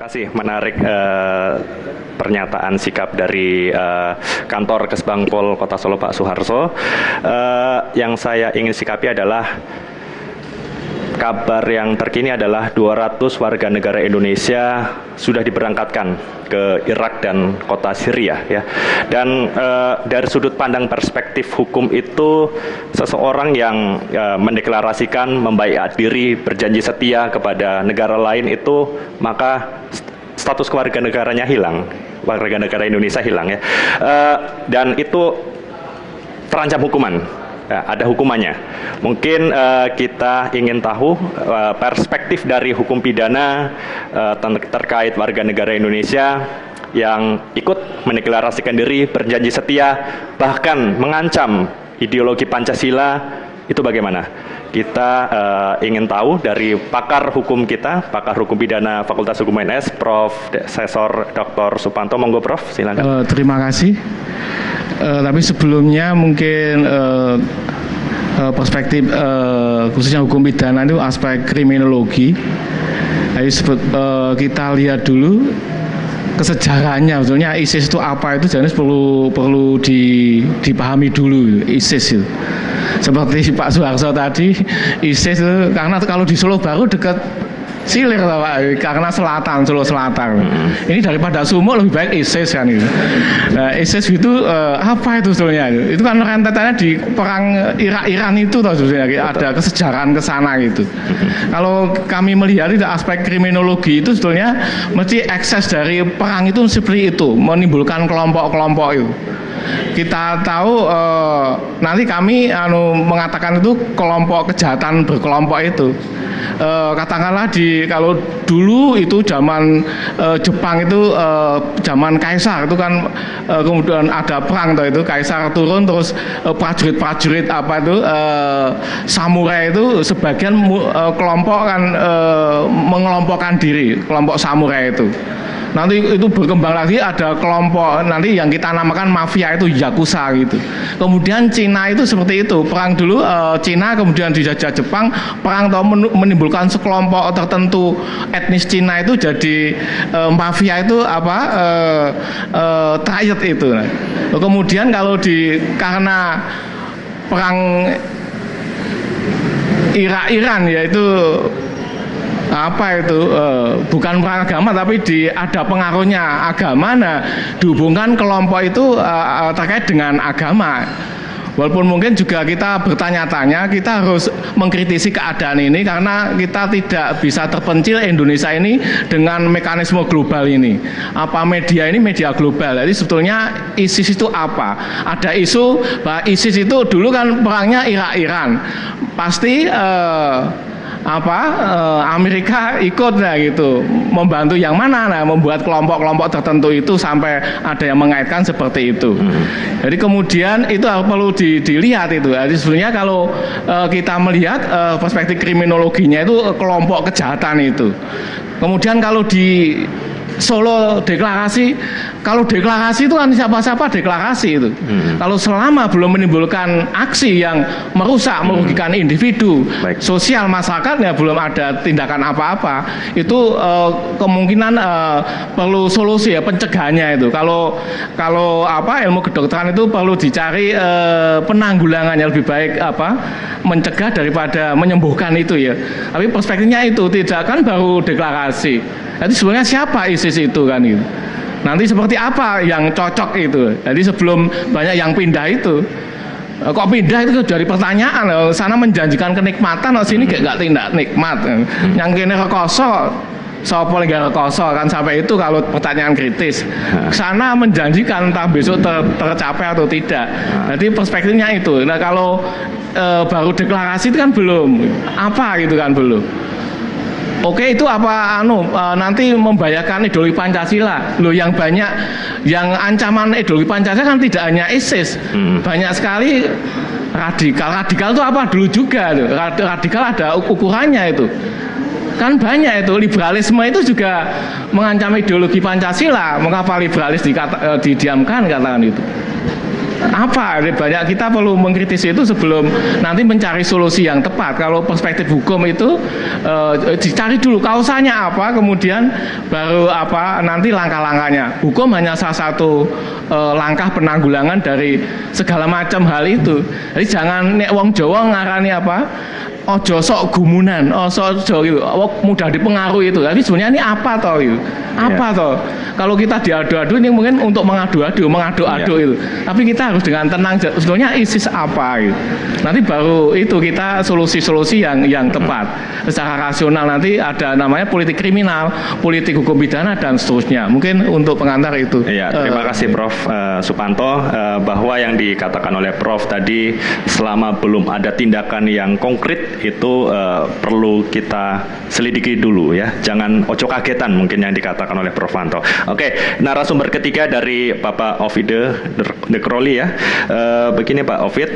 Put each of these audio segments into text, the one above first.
kasih, menarik pernyataan sikap dari kantor Kesbangpol Kota Solo Pak Suharso. Yang saya ingin sikapi adalah kabar yang terkini adalah 200 warga negara Indonesia sudah diberangkatkan ke Irak dan kota Syria, ya. Dan dari sudut pandang perspektif hukum itu, seseorang yang mendeklarasikan membaiat diri berjanji setia kepada negara lain itu, maka status kewarganegaranya hilang, warga negara Indonesia hilang, ya. Dan itu terancam hukuman. Ya, ada hukumannya. Mungkin kita ingin tahu perspektif dari hukum pidana terkait warga negara Indonesia yang ikut mendeklarasikan diri, berjanji setia, bahkan mengancam ideologi Pancasila, itu bagaimana? Kita ingin tahu dari pakar hukum kita, pakar hukum pidana Fakultas Hukum UNS, Prof. Sesor Dr. Supanto. Monggo Prof, silakan. Terima kasih. Tapi sebelumnya mungkin perspektif khususnya hukum pidana itu aspek kriminologi. Jadi kita lihat dulu kesejarahnya, sebetulnya ISIS itu apa, itu jenis perlu dipahami dulu ISIS itu. Seperti Pak Suharso tadi, ISIS itu karena kalau di Solo Baru dekat Silir Pak, karena selatan, Solo Selatan. Ini daripada Sumut lebih baik ISIS kan itu. Nah, ISIS itu apa itu sebetulnya? Itu kan rentetannya di perang Irak-Iran itu tahu sebetulnya, ada kesejarahan ke sana gitu. Kalau kami melihat itu aspek kriminologi itu sebetulnya mesti ekses dari perang itu seperti itu, menimbulkan kelompok-kelompok itu. Kita tahu nanti kami mengatakan itu kelompok kejahatan berkelompok itu. Katakanlah kalau dulu itu zaman Jepang itu zaman Kaisar itu kan kemudian ada perang itu, Kaisar turun terus prajurit-prajurit apa itu samurai itu sebagian kelompok kan mengelompokkan diri, kelompok samurai itu. Nanti itu berkembang lagi ada kelompok nanti yang kita namakan mafia itu Yakuza gitu. Kemudian Cina itu seperti itu, perang dulu Cina kemudian dijajah Jepang, perang menimbulkan sekelompok tertentu etnis Cina itu jadi mafia itu apa triad itu. Kemudian kalau karena perang Irak-Iran yaitu apa itu bukan perang agama tapi ada pengaruhnya agama. Nah, dihubungkan kelompok itu terkait dengan agama. Walaupun mungkin juga kita bertanya-tanya, kita harus mengkritisi keadaan ini karena kita tidak bisa terpencil Indonesia ini dengan mekanisme global ini. Apa media ini media global. Jadi sebetulnya ISIS itu apa? Ada isu bahwa ISIS itu dulu kan perangnya Irak-Iran. Pasti Amerika ikut gitu, membantu yang mana, membuat kelompok-kelompok tertentu itu sampai ada yang mengaitkan seperti itu. Jadi kemudian itu perlu dilihat itu. Jadi sebenarnya kalau kita melihat perspektif kriminologinya itu kelompok kejahatan itu. Kemudian kalau di Solo deklarasi, kalau deklarasi itu kan siapa-siapa deklarasi itu. Kalau selama belum menimbulkan aksi yang merusak, merugikan individu, sosial masyarakat, ya belum ada tindakan apa-apa, itu kemungkinan perlu solusi ya, pencegahannya itu. Kalau ilmu kedokteran itu perlu dicari penanggulangannya lebih baik mencegah daripada menyembuhkan itu ya. Tapi perspektifnya itu tidak kan baru deklarasi. Jadi sebenarnya siapa ISIS itu kan itu. Nanti seperti apa yang cocok itu. Jadi sebelum banyak yang pindah itu. Kok pindah itu dari pertanyaan, sana menjanjikan kenikmatan, sini gak tindak nikmat. Yang kini rekoso, sapa lagi rekoso kan, sampai itu kalau pertanyaan kritis. Sana menjanjikan entah besok tercapai atau tidak. Jadi perspektifnya itu. Nah kalau baru deklarasi itu kan belum. Apa gitu kan belum. Oke, itu apa nanti membahayakan ideologi Pancasila. Loh, yang banyak yang ancaman ideologi Pancasila kan tidak hanya ISIS. Banyak sekali radikal. Radikal itu apa dulu juga tuh. Radikal ada ukurannya itu. Kan banyak itu, liberalisme itu juga mengancam ideologi Pancasila. Mengapa liberalis didiamkan katakan itu. apa? Banyak kita perlu mengkritisi itu sebelum nanti mencari solusi yang tepat. Kalau perspektif hukum itu dicari dulu kausanya apa, kemudian baru apa nanti langkah-langkahnya. Hukum hanya salah satu langkah penanggulangan dari segala macam hal itu. Jadi jangan nek wong Jawa ngarani apa? Ojo sok gumunan, ojo gitu, mudah dipengaruhi itu. Tapi sebenarnya ini apa toh itu? Apa toh? Kalau kita diadu-adu ini mungkin untuk mengadu-adu itu. Tapi kita harus dengan tenang. Sebenarnya ISIS apa gitu? Nanti baru itu kita solusi-solusi yang tepat. Secara rasional nanti ada namanya politik kriminal, politik hukum pidana dan seterusnya. Mungkin untuk pengantar itu. Ya, terima kasih Prof. Supanto, bahwa yang dikatakan oleh Prof tadi selama belum ada tindakan yang konkret itu perlu kita selidiki dulu ya. Jangan ojo kagetan mungkin yang dikatakan oleh Prof. Fanto. Oke, narasumber ketiga dari Bapak Ovid de Crowley ya. Begini Pak Ovid,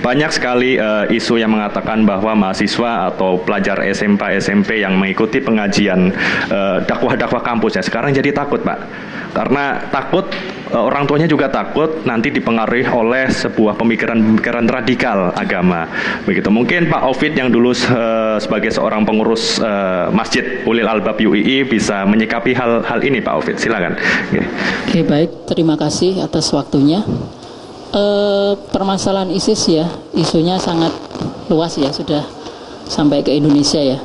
banyak sekali isu yang mengatakan bahwa mahasiswa atau pelajar SMP yang mengikuti pengajian dakwah-dakwah kampus ya sekarang jadi takut Pak. Karena takut, orang tuanya juga takut nanti dipengaruhi oleh sebuah pemikiran radikal agama. Begitu. Mungkin Pak Ovid yang dulu sebagai seorang pengurus Masjid Ulil Albab UII bisa menyikapi hal ini Pak Ovid. Silakan. Oke, baik. Terima kasih atas waktunya. Permasalahan ISIS ya, isunya sangat luas ya, sudah sampai ke Indonesia ya.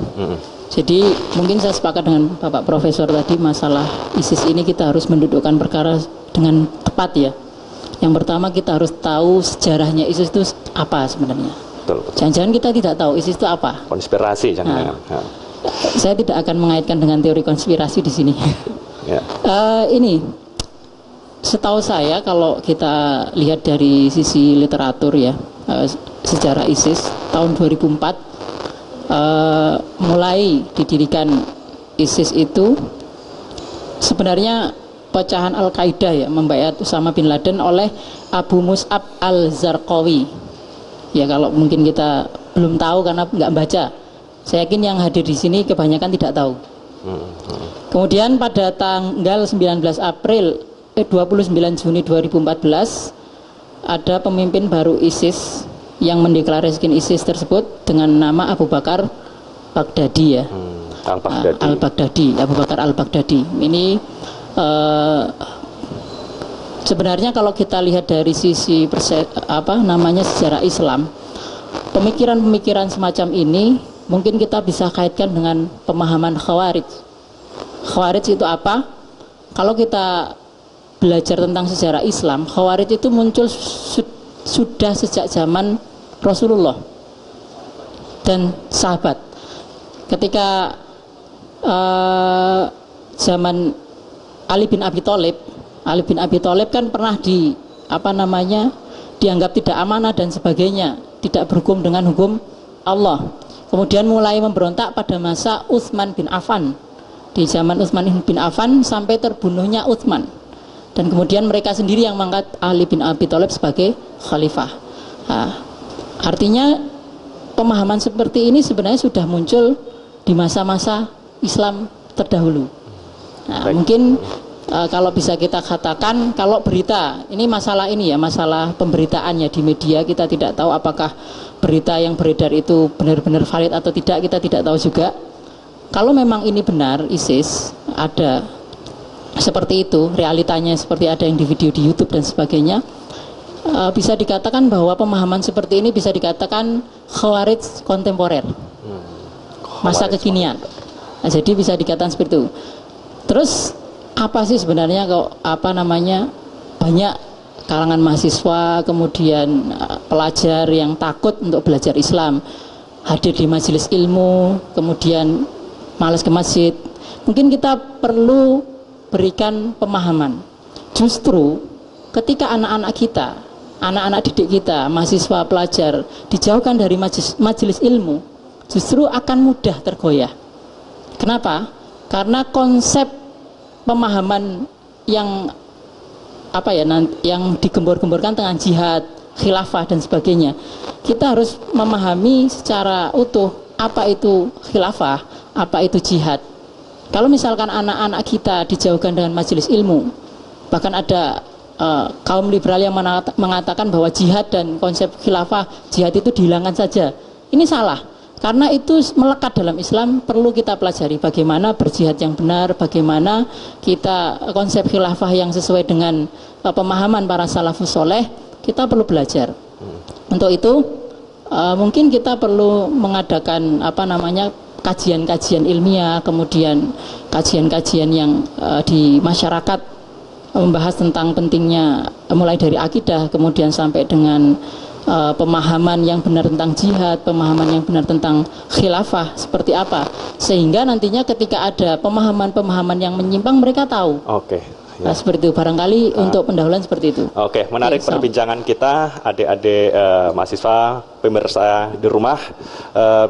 Jadi mungkin saya sepakat dengan Bapak Profesor tadi, masalah ISIS ini kita harus mendudukkan perkara dengan tepat ya. Yang pertama kita harus tahu sejarahnya ISIS itu apa sebenarnya. Jangan-jangan kita tidak tahu ISIS itu apa. Konspirasi jangan-jangan. Saya tidak akan mengaitkan dengan teori konspirasi di sini. Ya. Ini setahu saya kalau kita lihat dari sisi literatur ya, sejarah ISIS tahun 2004 mulai didirikan ISIS itu sebenarnya pecahan Al-Qaeda ya, membayat Usama bin Laden oleh Abu Mus'ab al-Zarqawi. Ya kalau mungkin kita belum tahu karena nggak baca. Saya yakin yang hadir di sini kebanyakan tidak tahu. Kemudian pada tanggal 29 Juni 2014 ada pemimpin baru ISIS yang mendeklarasikan ISIS tersebut dengan nama Abu Bakar Baghdadi ya. Al-Baghdadi, Abu Bakar Al-Baghdadi. Ini sebenarnya kalau kita lihat dari sisi sejarah Islam, pemikiran-pemikiran semacam ini mungkin kita bisa kaitkan dengan pemahaman Khawarij. Khawarij itu apa? Kalau kita belajar tentang sejarah Islam, Khawarij itu muncul sudah sejak zaman Rasulullah dan sahabat. Ketika zaman Ali bin Abi Thalib kan pernah dianggap tidak amanah dan sebagainya, tidak berhukum dengan hukum Allah. Kemudian mulai memberontak pada masa Utsman bin Affan. Di zaman Utsman bin Affan sampai terbunuhnya Utsman. Dan kemudian mereka sendiri yang mengangkat Ali bin Abi Thalib sebagai khalifah. Artinya pemahaman seperti ini sebenarnya sudah muncul di masa-masa Islam terdahulu. Mungkin kalau bisa kita katakan, kalau berita ini masalah pemberitaannya di media, kita tidak tahu apakah berita yang beredar itu benar-benar valid atau tidak, kita tidak tahu juga. Kalau memang ini benar, ISIS ada seperti itu, realitanya seperti ada yang di video di YouTube dan sebagainya, bisa dikatakan bahwa pemahaman seperti ini bisa dikatakan Khawarij kontemporer, masa kekinian. Jadi bisa dikatakan seperti itu. Terus apa sih sebenarnya banyak kalangan mahasiswa kemudian pelajar yang takut untuk belajar Islam, hadir di majelis ilmu, kemudian malas ke masjid. Mungkin kita perlu berikan pemahaman. Justru ketika anak-anak kita, anak-anak didik kita, mahasiswa, pelajar dijauhkan dari majelis ilmu, justru akan mudah tergoyah. Kenapa? Karena konsep pemahaman yang yang digembor-gemborkan tentang jihad, khilafah dan sebagainya, kita harus memahami secara utuh apa itu khilafah, apa itu jihad. Kalau misalkan anak-anak kita dijauhkan dengan majelis ilmu, bahkan ada kaum liberal yang mengatakan bahwa jihad dan konsep khilafah jihad itu dihilangkan saja. Ini salah. Karena itu melekat dalam Islam, perlu kita pelajari bagaimana berjihad yang benar, bagaimana kita konsep khilafah yang sesuai dengan pemahaman para salafus soleh, kita perlu belajar. Untuk itu mungkin kita perlu mengadakan kajian-kajian ilmiah, kemudian kajian-kajian yang di masyarakat membahas tentang pentingnya mulai dari akidah, kemudian sampai dengan pemahaman yang benar tentang jihad, pemahaman yang benar tentang khilafah seperti apa, sehingga nantinya ketika ada pemahaman-pemahaman yang menyimpang mereka tahu. Oke. Ya. Nah, seperti itu barangkali untuk pendahuluan seperti itu. Oke, menarik perbincangan kita, adik-adik mahasiswa, pemirsa di rumah.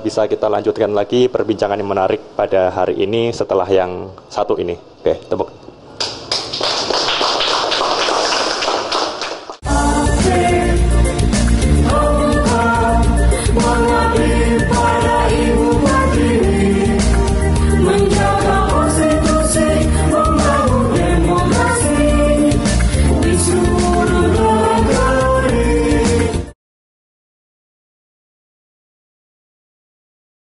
Bisa kita lanjutkan lagi perbincangan yang menarik pada hari ini setelah yang satu ini. Oke, tepuk.